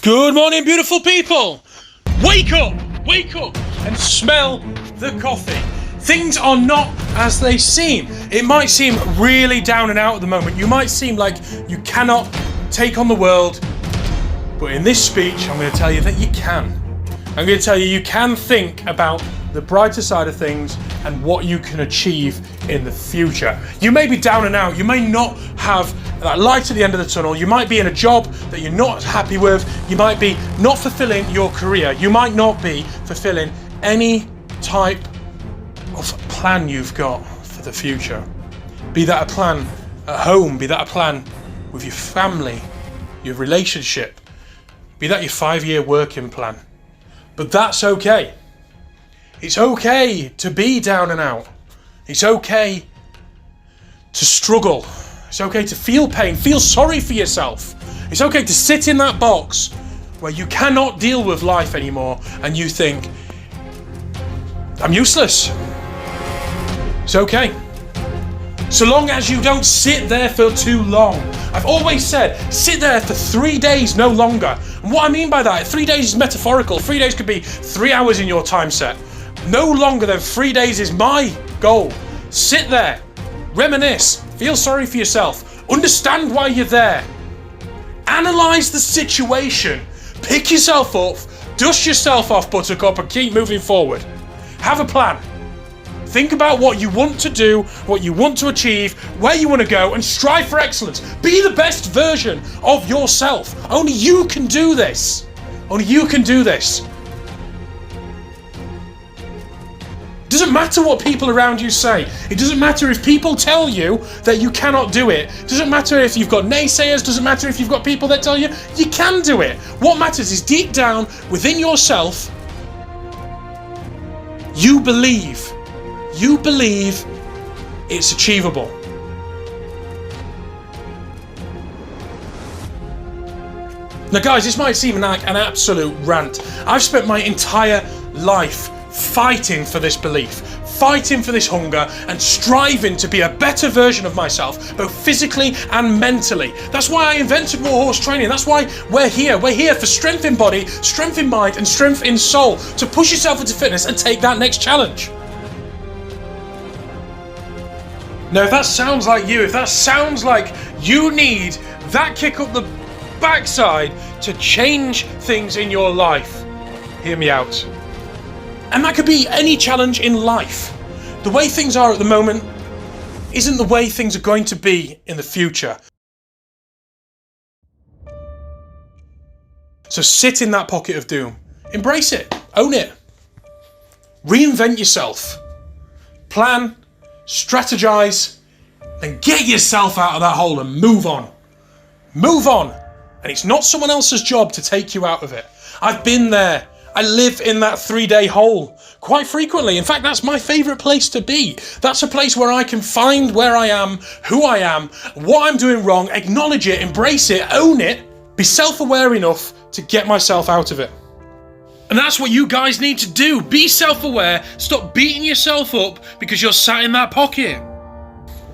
Good morning, beautiful people. Wake up and smell the coffee. Things are not as they seem. It might seem really down and out at the moment. You might seem like you cannot take on the world. But in this speech, I'm going to tell you that you can. I'm going to tell you you can think about the brighter side of things and what you can achieve in the future. You may be down and out. You may not have that light at the end of the tunnel. You might be in a job that you're not happy with. You might be not fulfilling your career. You might not be fulfilling any type of plan you've got for the future. Be that a plan at home, be that a plan with your family, your relationship, be that your 5-year working plan. But that's okay. It's okay to be down and out. It's okay to struggle. It's okay to feel pain, feel sorry for yourself. It's okay to sit in that box where you cannot deal with life anymore and you think, I'm useless. It's okay. So long as you don't sit there for too long. I've always said, sit there for 3 days, no longer. And what I mean by that, 3 days is metaphorical. 3 days could be 3 hours in your time set. No longer than 3 days is my goal. Sit there, reminisce, feel sorry for yourself, understand why you're there. Analyze the situation, pick yourself up, dust yourself off, buttercup, and keep moving forward. Have a plan. Think about what you want to do, what you want to achieve, where you want to go, and strive for excellence. Be the best version of yourself. Only you can do this. Only you can do this. It doesn't matter what people around you say. It doesn't matter if people tell you that you cannot do it. It doesn't matter if you've got naysayers. It doesn't matter if you've got people that tell you you can do it. What matters is deep down within yourself, you believe it's achievable. Now guys, this might seem like an absolute rant. I've spent my entire life fighting for this belief, fighting for this hunger, and striving to be a better version of myself, both physically and mentally. That's why I invented Warhorse training. That's why we're here. We're here for strength in body, strength in mind, and strength in soul, to push yourself into fitness and take that next challenge. Now, if that sounds like you, if that sounds like you need that kick up the backside to change things in your life, hear me out. And that could be any challenge in life. The way things are at the moment isn't the way things are going to be in the future. So sit in that pocket of doom. Embrace it. Own it. Reinvent yourself. Plan. Strategize. Then get yourself out of that hole and move on. Move on. And it's not someone else's job to take you out of it. I've been there. I live in that 3-day hole quite frequently. In fact, that's my favourite place to be. That's a place where I can find where I am, who I am, what I'm doing wrong, acknowledge it, embrace it, own it, be self-aware enough to get myself out of it. And that's what you guys need to do. Be self-aware, stop beating yourself up because you're sat in that pocket.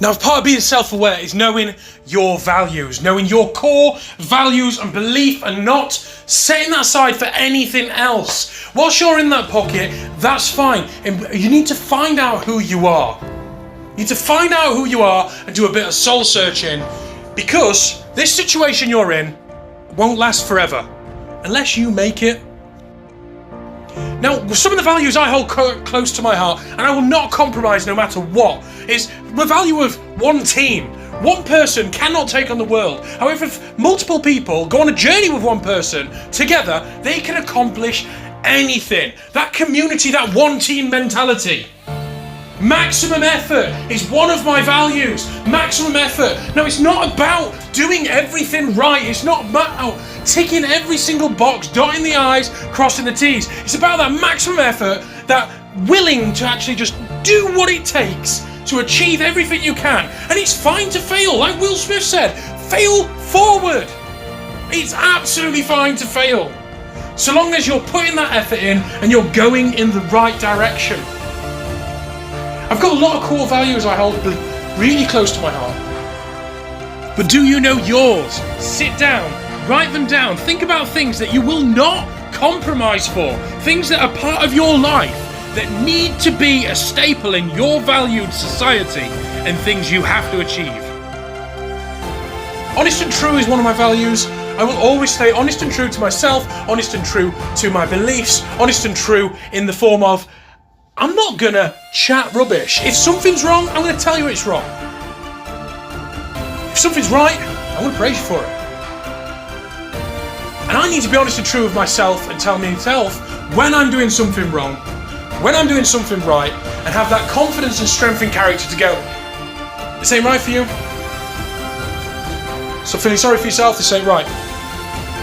Now, if part of being self-aware is knowing your values, knowing your core values and belief, and not setting that aside for anything else. Whilst you're in that pocket, that's fine. You need to find out who you are. You need to find out who you are and do a bit of soul searching, because this situation you're in won't last forever unless you make it. Now, some of the values I hold close to my heart, and I will not compromise no matter what, is the value of one team. One person cannot take on the world. However, if multiple people go on a journey with one person together, they can accomplish anything. That community, that one team mentality. Maximum effort is one of my values. Maximum effort. Now, it's not about doing everything right. It's not about ticking every single box, dotting the I's, crossing the T's. It's about that maximum effort, that willing to actually just do what it takes to achieve everything you can. And it's fine to fail. Like Will Smith said, fail forward. It's absolutely fine to fail, so long as you're putting that effort in and you're going in the right direction. I've got a lot of core values I hold really close to my heart. But do you know yours? Sit down, Write them down. Think about things that you will not compromise for. Things that are part of your life that need to be a staple in your valued society and things you have to achieve. Honest and true is one of my values. I will always stay honest and true to myself, honest and true to my beliefs, honest and true in the form of, I'm not gonna chat rubbish. If something's wrong, I'm gonna tell you it's wrong. If something's right, I'm gonna praise you for it. And I need to be honest and true with myself and tell myself when I'm doing something wrong, when I'm doing something right, and have that confidence and strength in character to go, this ain't right for you. Stop feeling sorry for yourself, this ain't right.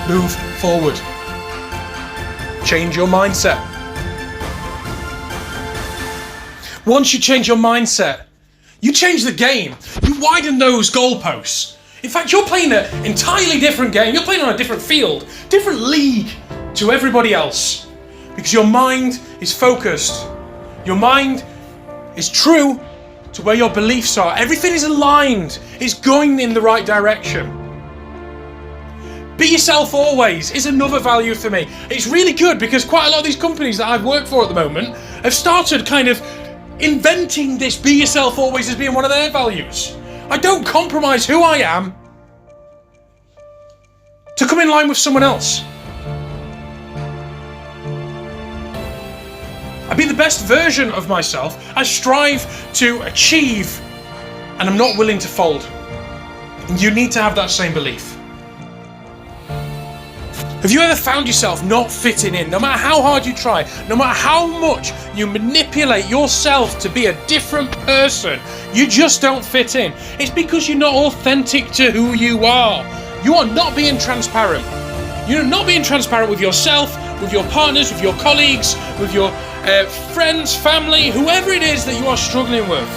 Move forward. Change your mindset. Once you change your mindset, you change the game. You widen those goalposts. In fact, you're playing an entirely different game. You're playing on a different field, different league to everybody else. Because your mind is focused. Your mind is true to where your beliefs are. Everything is aligned. It's going in the right direction. Be yourself always is another value for me. It's really good because quite a lot of these companies that I've worked for at the moment have started kind of inventing this be yourself always as being one of their values. I don't compromise who I am to come in line with someone else. I be the best version of myself. I strive to achieve, and I'm not willing to fold. And you need to have that same belief. Have you ever found yourself not fitting in? No matter how hard you try, no matter how much you manipulate yourself to be a different person, you just don't fit in. It's because you're not authentic to who you are. You are not being transparent. You're not being transparent with yourself, with your partners, with your colleagues, with your friends, family, whoever it is that you are struggling with.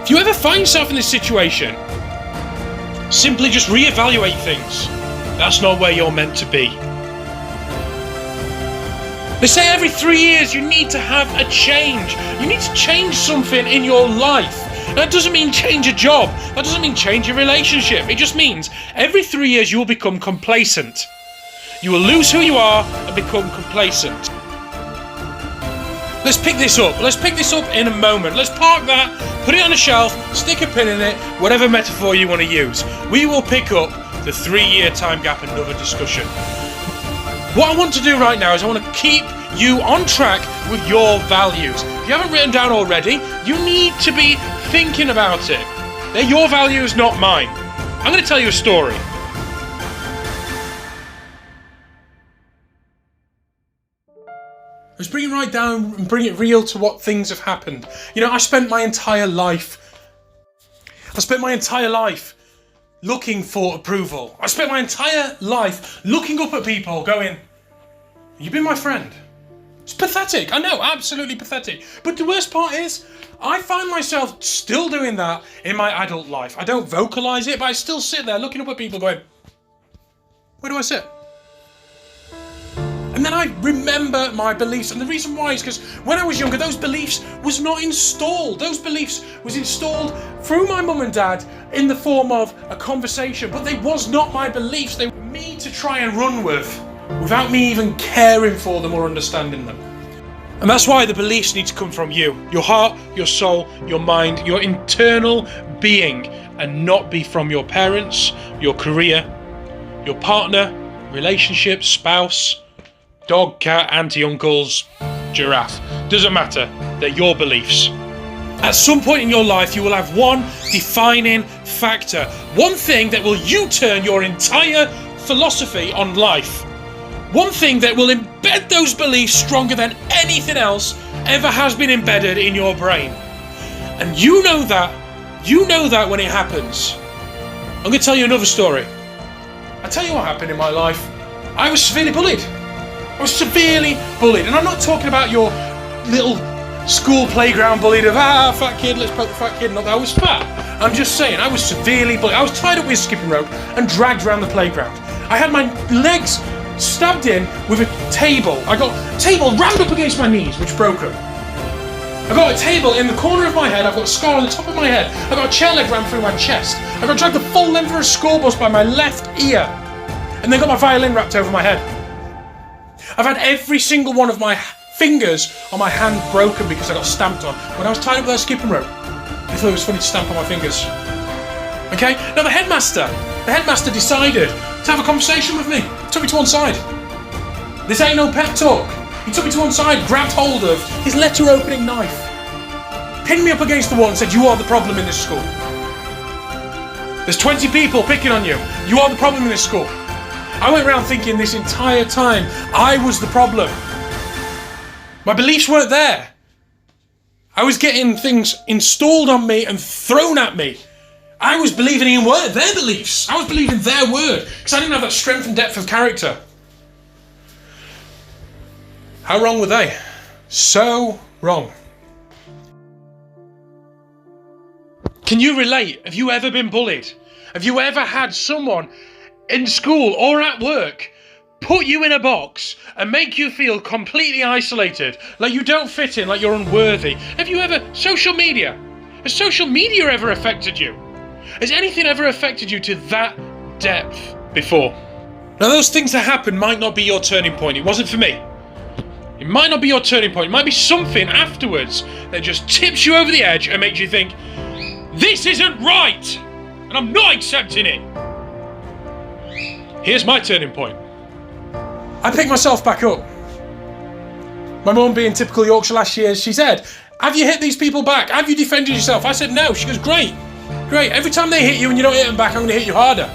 If you ever find yourself in this situation, simply just reevaluate things. That's not where you're meant to be. They say every 3 years you need to have a change. You need to change something in your life. And that doesn't mean change a job. That doesn't mean change a relationship. It just means every 3 years you will become complacent. You will lose who you are and become complacent. Let's pick this up. Let's pick this up in a moment. Let's park that, put it on a shelf, stick a pin in it, whatever metaphor you want to use. We will pick up the 3-year time gap, another discussion. What I want to do right now is I want to keep you on track with your values. If you haven't written down already, you need to be thinking about it. They're your values, not mine. I'm going to tell you a story. Let's bring it right down and bring it real to what things have happened. You know, I spent my entire life looking for approval. I spent my entire life looking up at people going, you've been my friend. It's pathetic. I know, absolutely pathetic. But the worst part is, I find myself still doing that in my adult life. I don't vocalize it, but I still sit there looking up at people going, where do I sit? And then I remember my beliefs, and the reason why is because when I was younger, those beliefs was not installed. Those beliefs was installed through my mum and dad in the form of a conversation, but they was not my beliefs. They were me to try and run with, without me even caring for them or understanding them. And that's why the beliefs need to come from you, your heart, your soul, your mind, your internal being, and not be from your parents, your career, your partner, relationship, spouse, dog, cat, auntie, uncles, giraffe. Doesn't matter. They're your beliefs. At some point in your life, you will have one defining factor. One thing that will U-turn your entire philosophy on life. One thing that will embed those beliefs stronger than anything else ever has been embedded in your brain. And you know that. You know that when it happens. I'm going to tell you another story. I'll tell you what happened in my life. I was severely bullied. I was severely bullied, and I'm not talking about your little school playground bullied of fat kid, let's poke the fat kid, not that I was fat. I'm just saying I was severely bullied. I was tied up with a skipping rope and dragged around the playground. I had my legs stabbed in with a table. I got a table rammed up against my knees, which broke them. I got a table in the corner of my head. I've got a scar on the top of my head. I got a chair leg rammed through my chest. I got dragged the full length of a school bus by my left ear. and then got my violin wrapped over my head. I've had every single one of my fingers on my hand broken because I got stamped on. When I was tied up with that skipping rope, I thought it was funny to stamp on my fingers. Okay? Now the headmaster decided to have a conversation with me. Took me to one side. This ain't no pep talk. He took me to one side, grabbed hold of his letter-opening knife, pinned me up against the wall and said, "You are the problem in this school. There's 20 people picking on you. You are the problem in this school." I went around thinking this entire time I was the problem. My beliefs weren't there. I was getting things installed on me and thrown at me. I was believing in their beliefs. I was believing their word because I didn't have that strength and depth of character. How wrong were they? So wrong. Can you relate? Have you ever been bullied? Have you ever had someone in school or at work put you in a box and make you feel completely isolated, like you don't fit in, like you're unworthy? Have you ever, social media, has social media ever affected you? Has anything ever affected you to that depth before? Now those things that happen might not be your turning point. It wasn't for me. It might not be your turning point. It might be something afterwards that just tips you over the edge and makes you think, this isn't right, and I'm not accepting it. Here's my turning point. I picked myself back up. My mum, being typical Yorkshire last year, she said, "Have you hit these people back? Have you defended yourself?" I said, "No." She goes, "Great. Every time they hit you and you don't hit them back, I'm going to hit you harder."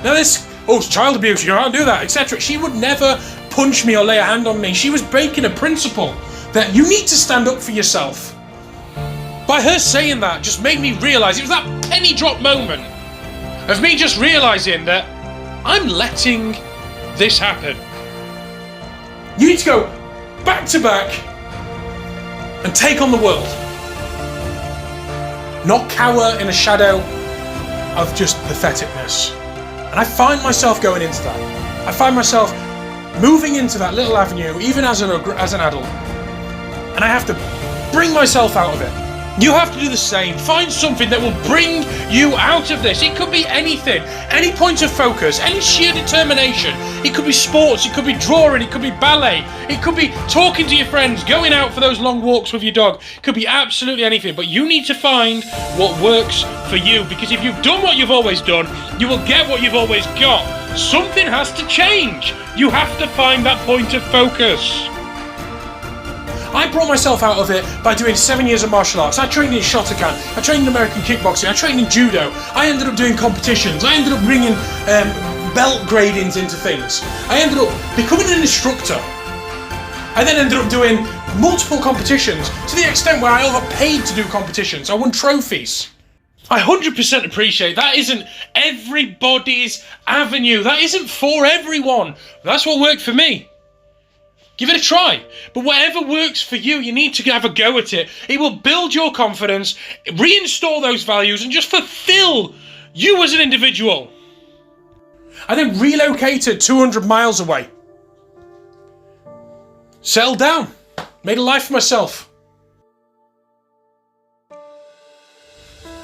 Now this, it's child abuse, you can't do that, etc. She would never punch me or lay a hand on me. She was breaking a principle that you need to stand up for yourself. By her saying that just made me realise, it was that penny drop moment of me just realising that I'm letting this happen. You need to go back to back and take on the world. Not cower in a shadow of just patheticness. And I find myself going into that. I find myself moving into that little avenue, even as an adult. And I have to bring myself out of it. You have to do the same. Find something that will bring you out of this. It could be anything, any point of focus, any sheer determination. It could be sports, it could be drawing, it could be ballet, it could be talking to your friends, going out for those long walks with your dog. It could be absolutely anything, but you need to find what works for you, because if you've done what you've always done, you will get what you've always got. Something has to change. You have to find that point of focus. I brought myself out of it by doing 7 years of martial arts. I trained in Shotokan, I trained in American kickboxing, I trained in judo. I ended up doing competitions. I ended up bringing belt gradings into things. I ended up becoming an instructor. I then ended up doing multiple competitions to the extent where I overpaid to do competitions. I won trophies. I 100% appreciate that isn't everybody's avenue. That isn't for everyone. That's what worked for me. Give it a try. But whatever works for you, you need to have a go at it. It will build your confidence, reinstall those values, and just fulfill you as an individual. I then relocated 200 miles away. Settled down. Made a life for myself.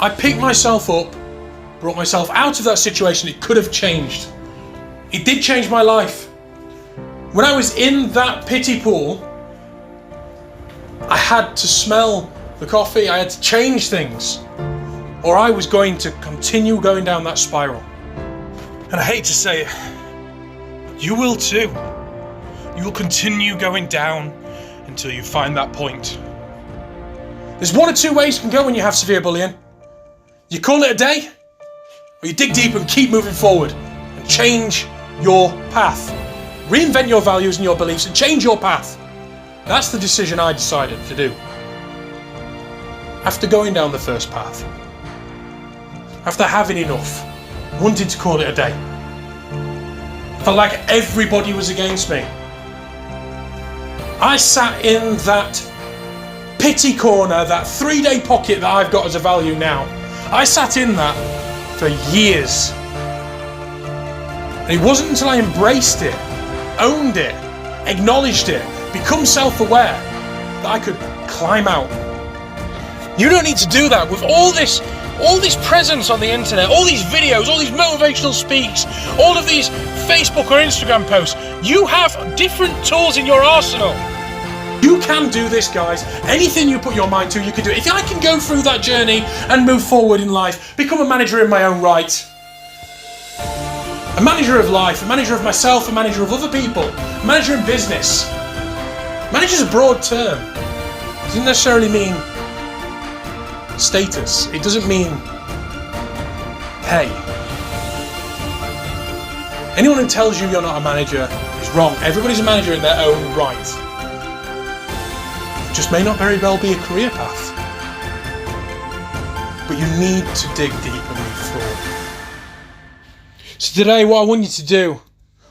I picked myself up, brought myself out of that situation. It could have changed. It did change my life. When I was in that pity pool, I had to smell the coffee, I had to change things, or I was going to continue going down that spiral. And I hate to say it, you will too. You will continue going down until you find that point. There's one of two ways you can go when you have severe bullying. You call it a day, or you dig deep and keep moving forward and change your path. Reinvent your values and your beliefs and change your path. That's the decision I decided to do. After going down the first path, after having enough, wanted to call it a day. Felt like everybody was against me. I sat in that pity corner, that 3-day pocket that I've got as a value now. I sat in that for years. And it wasn't until I embraced it, owned it, acknowledged it, become self-aware, that I could climb out. You don't need to do that with all this all this presence on the internet, all these videos, all these motivational speaks, all of these Facebook or Instagram posts, you have different tools in your arsenal. You can do this, guys. Anything you put your mind to, you can do it. If I can go through that journey and move forward in life, become a manager in my own right, a manager of life, a manager of myself, a manager of other people, a manager in business. Manager is a broad term. It doesn't necessarily mean status. It doesn't mean pay. Anyone who tells you you're not a manager is wrong. Everybody's a manager in their own right. It just may not very well be a career path. But you need to dig deep and move forward. So today what I want you to do,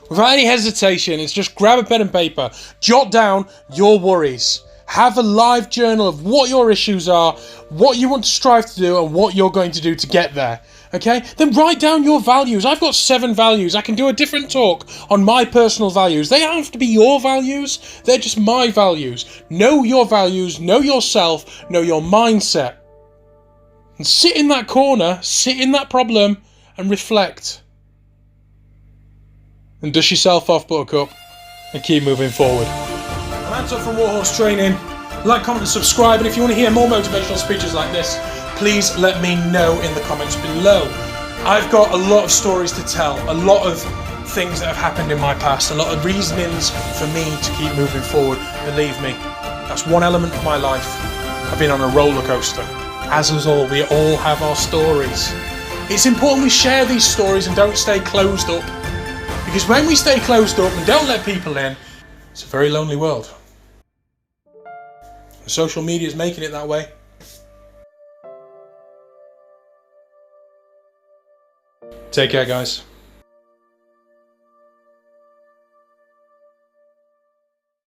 without any hesitation, is just grab a pen and paper, jot down your worries, have a live journal of what your issues are, what you want to strive to do, and what you're going to do to get there. Okay? Then write down your values. I've got 7 values. I can do a different talk on my personal values. They don't have to be your values. They're just my values. Know your values, know yourself, know your mindset. And sit in that corner, sit in that problem, and reflect. And dust yourself off, buttercup, and keep moving forward. I'm Anton from Warhorse Training. Like, comment and subscribe, and if you want to hear more motivational speeches like this, please let me know in the comments below. I've got a lot of stories to tell, a lot of things that have happened in my past, a lot of reasonings for me to keep moving forward. Believe me, that's one element of my life. I've been on a roller coaster. As us all, we all have our stories. It's important we share these stories and don't stay closed up. Because when we stay closed up and don't let people in, it's a very lonely world. And social media is making it that way. Take care, guys.